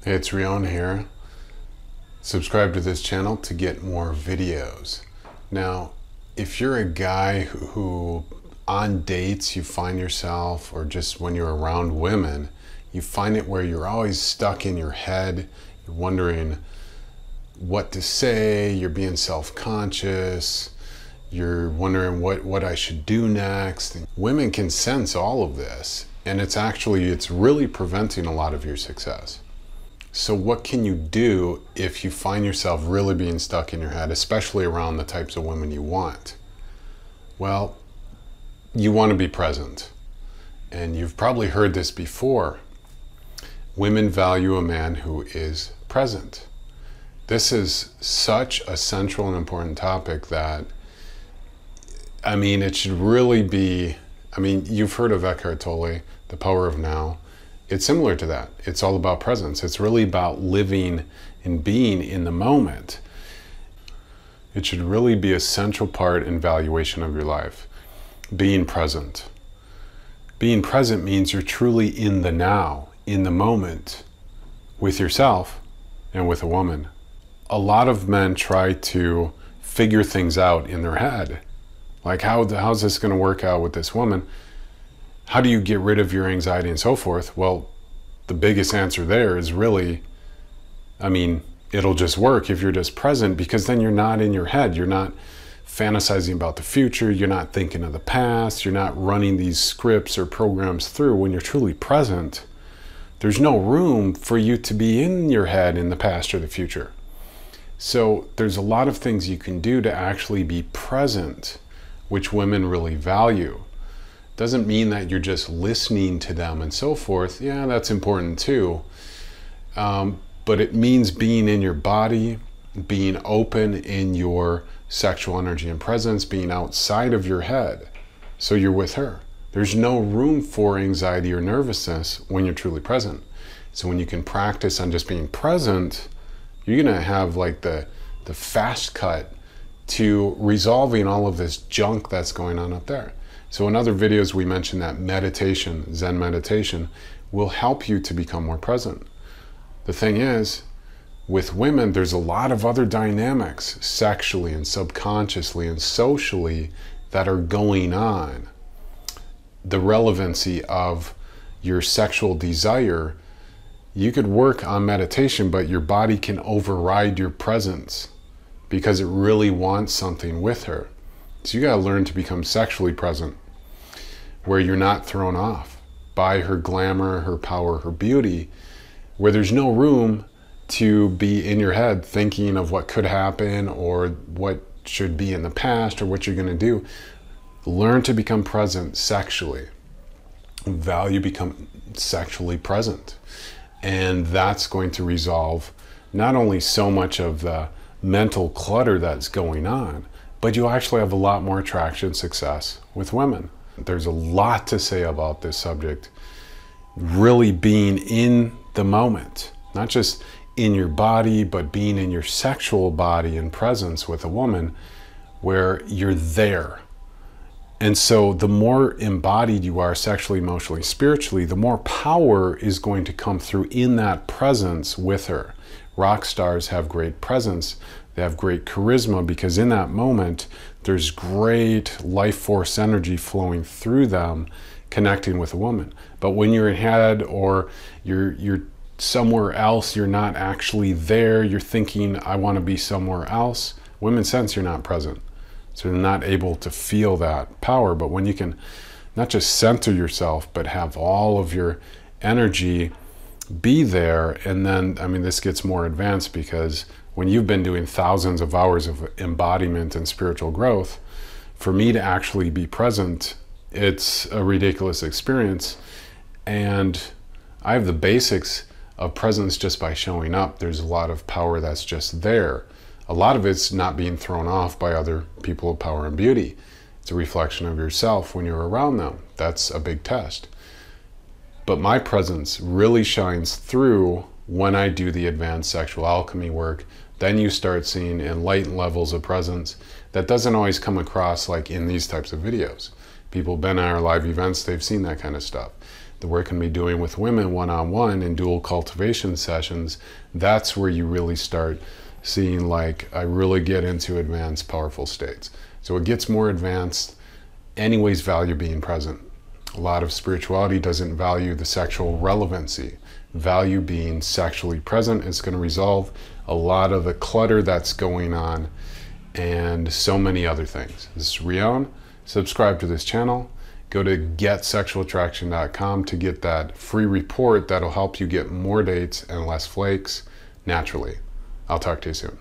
Hey, it's Rion here. Subscribe to this channel to get more videos. Now, if you're a guy who on dates you find yourself, or just when you're around women, you find it where you're always stuck in your head, you're wondering what to say, you're being self-conscious, you're wondering what I should do next. Women can sense all of this, and it's really preventing a lot of your success. So what can you do if you find yourself really being stuck in your head, especially around the types of women you want? Well, you want to be present. And you've probably heard this before. Women value a man who is present. This is such a central and important topic that, it should really be, you've heard of Eckhart Tolle, The Power of Now. It's similar to that. It's all about presence. It's really about living and being in the moment. It should really be a central part and valuation of your life. Being present. Being present means you're truly in the now, in the moment, with yourself and with a woman. A lot of men try to figure things out in their head. Like, how's this going to work out with this woman? How do you get rid of your anxiety and so forth? Well, the biggest answer there is really, it'll just work if you're just present, because then you're not in your head. You're not fantasizing about the future. You're not thinking of the past. You're not running these scripts or programs through. When you're truly present, there's no room for you to be in your head in the past or the future. So there's a lot of things you can do to actually be present, which women really value. Doesn't mean that you're just listening to them and so forth. Yeah, that's important too. But it means being in your body, being open in your sexual energy and presence, being outside of your head. So you're with her. There's no room for anxiety or nervousness when you're truly present. So when you can practice on just being present, you're gonna have like the fast cut to resolving all of this junk that's going on up there. So in other videos, we mentioned that meditation, Zen meditation, will help you to become more present. The thing is, with women, there's a lot of other dynamics sexually and subconsciously and socially that are going on. The relevancy of your sexual desire, you could work on meditation, but your body can override your presence because it really wants something with her. So you gotta learn to become sexually present, where you're not thrown off by her glamour, her power, her beauty, where there's no room to be in your head thinking of what could happen or what should be in the past or what you're gonna do. Learn to become present sexually. Become sexually present. And that's going to resolve not only so much of the mental clutter that's going on, but you'll actually have a lot more attraction success with women. There's a lot to say about this subject. Really being in the moment, not just in your body, but being in your sexual body and presence with a woman where you're there. And so the more embodied you are sexually, emotionally, spiritually, the more power is going to come through in that presence with her. Rock stars have great presence. They have great charisma because in that moment, there's great life force energy flowing through them, connecting with a woman. But when you're in head or you're somewhere else, you're not actually there, you're thinking, I want to be somewhere else, women sense you're not present. So they're not able to feel that power. But when you can not just center yourself, but have all of your energy be there, and then, this gets more advanced because when you've been doing thousands of hours of embodiment and spiritual growth, for me to actually be present, it's a ridiculous experience. And I have the basics of presence just by showing up. There's a lot of power that's just there. A lot of it's not being thrown off by other people of power and beauty. It's a reflection of yourself when you're around them. That's a big test. But my presence really shines through when I do the advanced sexual alchemy work. Then you start seeing enlightened levels of presence that doesn't always come across like in these types of videos. People have been at our live events, they've seen that kind of stuff. the work I'm going to be doing with women one-on-one in dual cultivation sessions, that's where you really start seeing, like, I really get into advanced, powerful states. So it gets more advanced, anyways value being present. A lot of spirituality doesn't value the sexual relevancy. Value being sexually present is going to resolve a lot of the clutter that's going on and so many other things. This is Rion. Subscribe to this channel. Go to getsexualattraction.com to get that free report that'll help you get more dates and less flakes naturally. I'll talk to you soon.